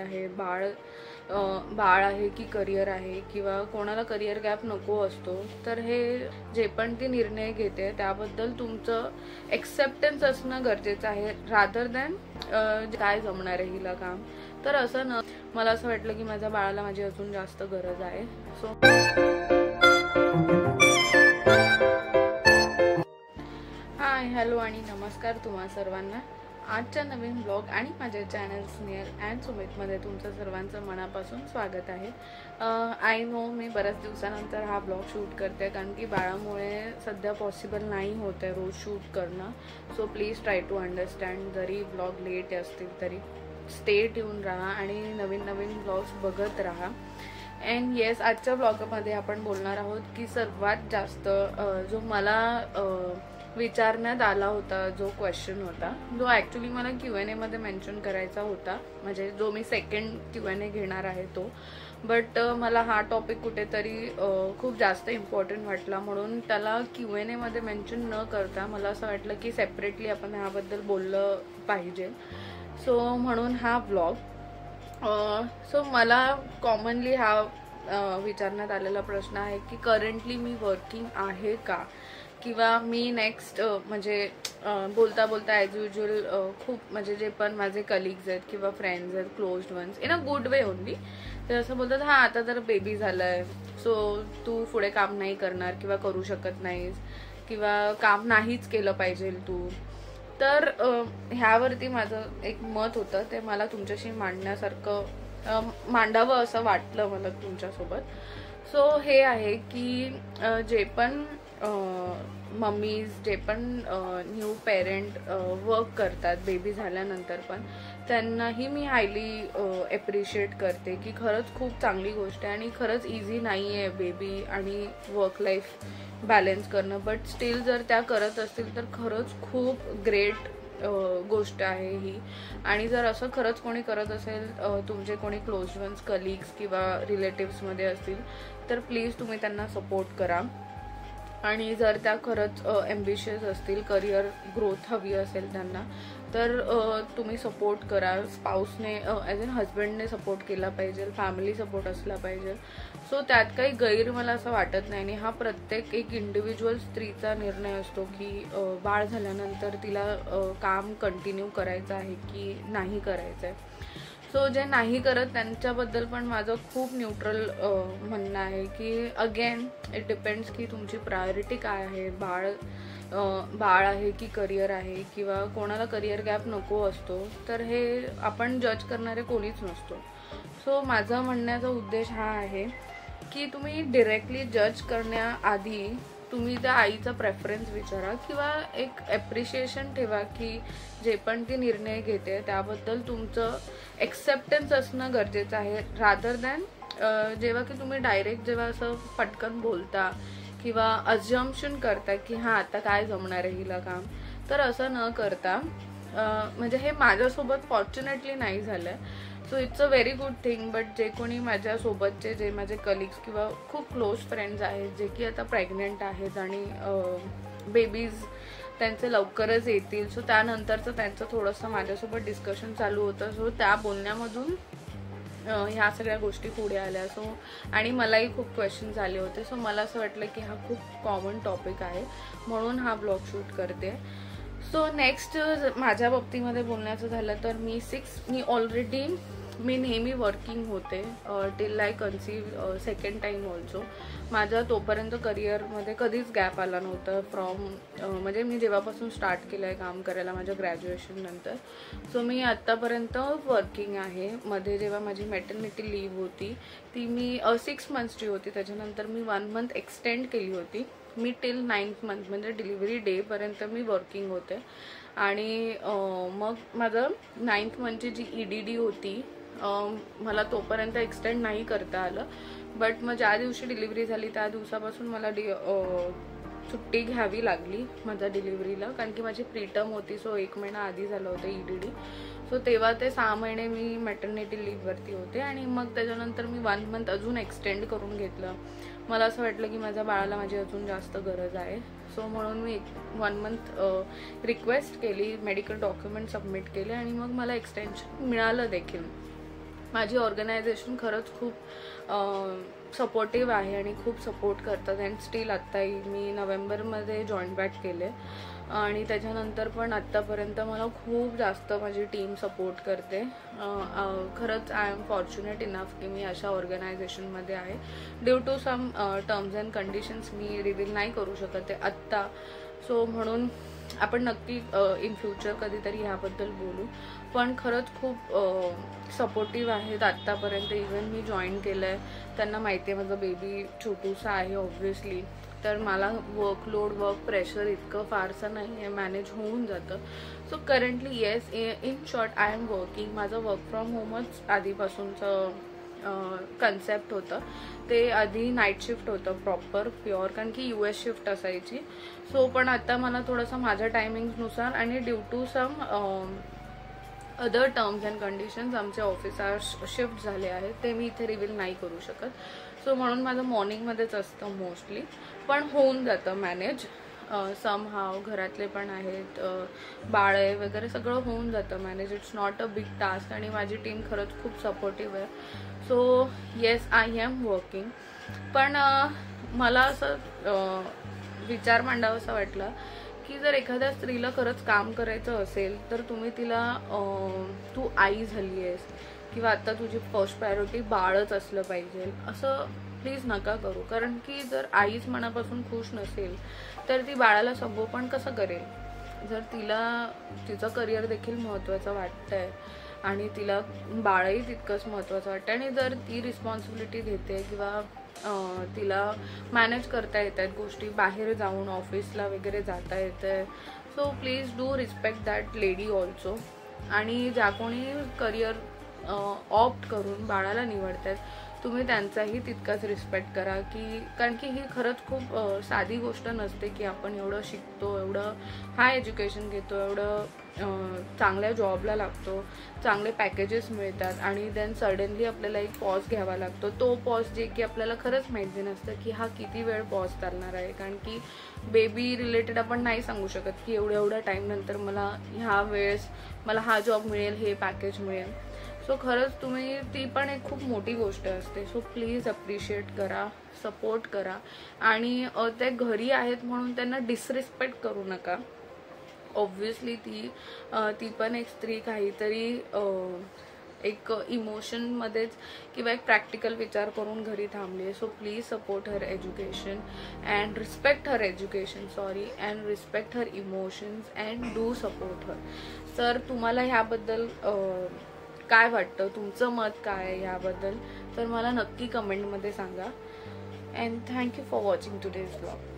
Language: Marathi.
आहे, बाळ आहे की करिअर आहे, किंवा कोणाला करिअर गॅप नको असतो, तर हे जे पण ती निर्णय घेते त्याबद्दल तुमचं एक्सेप्टन्स असणं गरजेचं आहे, रादर दॅन काय जमणार आहे हिला काम. तर असं न, मला असं वाटलं की माझ्या बाळाला माझी अजून जास्त गरज आहे. सो हाय, हॅलो आणि नमस्कार तुम्हा सर्वांना. आजच्या नवीन ब्लॉग आणि माझ्या चॅनल स्नेहल अँड सुमितमध्ये तुमचं सर्वांचं मनापासून स्वागत आहे. आय नो मी बऱ्याच दिवसानंतर हा ब्लॉग शूट करते, कारण की बाळामुळे सध्या पॉसिबल नाही होत आहे रोज शूट करणं. So please try to understand. जरी ब्लॉग लेट असतील तरी स्टे ट्यून राहा आणि नवीन नवीन ब्लॉग्स बघत राहा. अँड येस, आजच्या ब्लॉगमध्ये आपण बोलणार आहोत की सर्वात जास्त जो मला विचारण्यात आला होता, जो क्वेश्चन होता, जो ॲक्च्युली मला Q&A मध्ये मेन्शन करायचा होता, म्हणजे जो मी सेकंड Q&A घेणार आहे तो. बट मला हा टॉपिक कुठेतरी खूप जास्त इम्पॉर्टंट वाटला, म्हणून त्याला Q&A मध्ये मेन्शन न करता मला असं वाटलं की सेपरेटली आपण ह्याबद्दल बोललं पाहिजे. सो म्हणून हा ब्लॉग. सो मला कॉमनली हा विचारण्यात आलेला प्रश्न आहे की करंटली मी वर्किंग आहे का, किंवा मी नेक्स्ट म्हणजे बोलता बोलता ॲज युज्युअल खूप म्हणजे जे पण माझे कलिग्स आहेत किंवा फ्रेंड्स आहेत, closed ones, in a good way only, ते असं बोलतात हा आता तर बेबी झालाय, सो तू पुढे काम नाही करणार किंवा करू शकत नाहीस, किंवा काम नाहीच केलं पाहिजे तू. तर ह्यावरती माझं एक मत होतं, ते मला तुमच्याशी मांडावं असं वाटलं मला तुमच्यासोबत. सो हे आहे की जे पण मम्मीज, जे पण न्यू पेरेंट वर्क करतात बेबी झाल्यानंतर पण, त्यांनाही मी हायली ॲप्रिशिएट करते की खरंच खूप चांगली गोष्ट आहे आणि खरंच इझी नाही आहे बेबी आणि वर्क लाईफ बॅलन्स करणं. बट स्टील जर त्या करत असतील तर खरंच खूप ग्रेट गोष्ट आहे ही. आणि जर असं खरंच कोणी करत असेल, तुमचे कोणी क्लोज वन्स, कलिग्स किंवा रिलेटिव्समध्ये असतील, तर प्लीज तुम्ही त्यांना सपोर्ट करा. आणि जर त्या खरंच ॲम्बिशियस असतील, करिअर ग्रोथ हवी असेल त्यांना, तर तुम्ही सपोर्ट करा. स्पाऊसने ॲज अन हजबंडने सपोर्ट केला पाहिजे, फॅमिली सपोर्ट असला पाहिजे. सो त्यात काही गैर मला असं वाटत नाही. आणि हा प्रत्येक एक इंडिव्हिज्युअल स्त्रीचा निर्णय असतो की बाळ झाल्यानंतर तिला काम कंटिन्यू करायचं आहे की नाही करायचं आहे. सो जे नाही करत त्यांच्याबद्दल पण माझं खूप न्यूट्रल म्हणणं आहे की अगेन इट डिपेंड्स की तुमची प्रायोरिटी काय आहे. बाळ आहे की करिअर आहे, किंवा कोणाला करिअर गॅप नको असतो, तर हे आपण जज करणारे कोणीच नसतो. सो माझा म्हणण्याचा उद्देश हा आहे की तुम्ही डिरेक्टली जज करण्याआधी तुम्ही त्या आईचा प्रेफरन्स विचारा, किंवा एक ॲप्रिशिएशन ठेवा की जे पण ती निर्णय घेते त्याबद्दल तुमचं एक्सेप्टन्स असणं गरजेचं आहे, रादर दॅन जेव्हा की तुम्ही डायरेक्ट जेव्हा असं पटकन बोलता किंवा अजम्पशन करता की हां आता काय जमणार आहे हिला काम, तर असं न करता म्हणजे हे माझ्यासोबत फॉर्च्युनेटली नाही झालं आहे. So it's a very good thing. But जे कोणी माझ्यासोबतचे जे माझे कलिग्स किंवा खूप क्लोज फ्रेंड्स आहेत जे की आता प्रेग्नेंट आहेत आणि बेबीज त्यांचे लवकरच येतील, सो त्यानंतरचं त्यांचं थोडंसं माझ्यासोबत डिस्कशन चालू होतं. सो त्या बोलण्यामधून ह्या सगळ्या गोष्टी पुढे आल्या. सो आणि मलाही खूप क्वेश्चन्स आले होते. सो मला असं वाटलं की हा खूप कॉमन टॉपिक आहे, म्हणून हा ब्लॉग शूट करते. सो नेक्स्ट माझ्या बाबतीमध्ये बोलण्याचं झालं तर मी नेहमी वर्किंग होते till I conceive second time also. माझा तोपर्यंत करिअरमध्ये कधीच गॅप आला नव्हता म्हणजे मी जेव्हापासून स्टार्ट केलं आहे काम करायला माझ्या ग्रॅज्युएशन नंतर. सो मी आत्तापर्यंत वर्किंग आहे. मध्ये जेव्हा माझी मॅटर्निटी लीव्ह होती ती मी 6 मंथ्सची होती, त्याच्यानंतर मी 1 मंथ एक्सटेंड केली होती. मी टिल 9th मंथ म्हणजे डिलिव्हरी डेपर्यंत मी वर्किंग होते. आणि मग माझं 9th मंथची जी EDD होती मला तोपर्यंत एक्सटेंड नाही करता आलं. बट मग ज्या दिवशी डिलिव्हरी झाली त्या दिवसापासून मला सुट्टी घ्यावी लागली माझ्या डिलिव्हरीला, कारण की माझी प्रीटर्म होती. सो 1 महिना आधी झालं होतं EDD. सो तेव्हा ते 6 महिने मी मॅटर्निटी लीव्हवरती होते. आणि मग त्याच्यानंतर मी 1 मंथ अजून एक्सटेंड करून घेतलं. मला असं वाटलं की माझ्या बाळाला माझी अजून जास्त गरज आहे. सो म्हणून मी 1 मंथ रिक्वेस्ट केली, मेडिकल डॉक्युमेंट सबमिट केले आणि मग मला एक्सटेन्शन मिळालं देखील. माझी ऑर्गनायझेशन खरंच खूप सपोर्टिव्ह आहे आणि खूप सपोर्ट करतात. अँड स्टील आत्ताही मी नोव्हेंबरमध्ये जॉईन बॅक केले आणि त्याच्यानंतर पण आत्तापर्यंत मला खूप जास्त माझी टीम सपोर्ट करते. खरंच आय एम फॉर्च्युनेट इनफ की मी अशा ऑर्गनायझेशनमध्ये आहे. Due to some terms and conditions मी रिव्हील नाही करू शकत आहे आत्ता. सो म्हणून आपण नक्की इन फ्युचर कधीतरी ह्याबद्दल बोलू. पण खरंच खूप सपोर्टिव्ह आहेत आत्तापर्यंत. इवन मी जॉईन केलं आहे, त्यांना माहिती आहे माझं बेबी छोटूसा आहे ऑब्व्हियसली, तर मला वर्क प्रेशर इतकं फारसं नाही आहे, मॅनेज होऊन जातं. So currently yes, in short I am working. माझं वर्क फ्रॉम होमच आधीपासूनचं कन्सेप्ट होतं. ते आधी नाईट शिफ्ट होतं प्रॉपर प्युअर, कारण की US शिफ्ट असायची. सो पण आता मला थोडंसं माझ्या टायमिंगनुसार आणि due to some other terms and conditions आमचे ऑफिस आवर्स शिफ्ट झाले आहेत, ते मी इथे रिव्हील नाही करू शकत. सो म्हणून माझं मॉर्निंगमध्येच असतं मोस्टली, पण होऊन जातं मॅनेज समहाव. घरातले पण आहेत, बाळ आहे वगैरे, सगळं होऊन जातं manage. It's not a big task आणि माझी टीम खरंच खूप सपोर्टिव्ह आहे. So yes, I am working. पण मला असं विचार मांडावासा वाटला की जर एखाद्या स्त्रीला खरंच काम करायचं असेल तर तुम्ही तिला तू आई झाली आहेस किंवा आता तुझी फर्स्ट प्रायोरिटी बाळच असलं पाहिजे असं प्लीज नका करू. कारण की जर आईच मनापासून खुश नसेल तर ती बाळाला संगोपन कसं करेल. जर तिला तिचं करिअर देखील महत्त्वाचं वाटतंय आणि तिला बाळही तितकंच महत्त्वाचं वाटतं आणि जर ती रिस्पॉन्सिबिलिटी घेते किंवा तिला मॅनेज करता येत आहेत गोष्टी, बाहेर जाऊन ऑफिसला वगैरे जाता येतं, so please do respect that lady also. आणि ज्या कोणी करिअर ऑप्ट करून बाळाला निवडतात तुम्ही त्यांचाही तितकाच रिस्पेक्ट करा. की कारण की ही खरंच खूप साधी गोष्ट नसते की आपण एवढं शिकतो, एवढं हाय एज्युकेशन घेतो, एवढं चांगल्या जॉबला लागतो, चांगले पॅकेजेस मिळतात आणि देन सडनली आपल्याला एक पॉज घ्यावा लागतो. तो पॉज जे की आपल्याला खरंच माहिती नसतं की हा किती वेळ पॉज चालणार आहे. कारण की बेबी रिलेटेड आपण नाही सांगू शकत की एवढ्या टाईम नंतर मला ह्या वेळेस मला हा जॉब मिळेल, हे पॅकेज मिळेल. सो खरंच तुम्ही ती पण एक खूप मोठी गोष्ट असते. सो प्लीज अप्रिशिएट करा, सपोर्ट करा आणि ते घरी आहेत म्हणून त्यांना डिसरिस्पेक्ट करू नका. ऑब्व्हियसली ती पण एक स्त्री काहीतरी एक इमोशनमध्येच किंवा एक प्रॅक्टिकल विचार करून घरी थांबली आहे. So please support her education and respect her and respect her emotions and do support her. तर तुम्हाला ह्याबद्दल काय वाटतं, तुमचं मत काय आहे ह्याबद्दल, तर मला नक्की कमेंटमध्ये सांगा. And thank you for watching today's blog.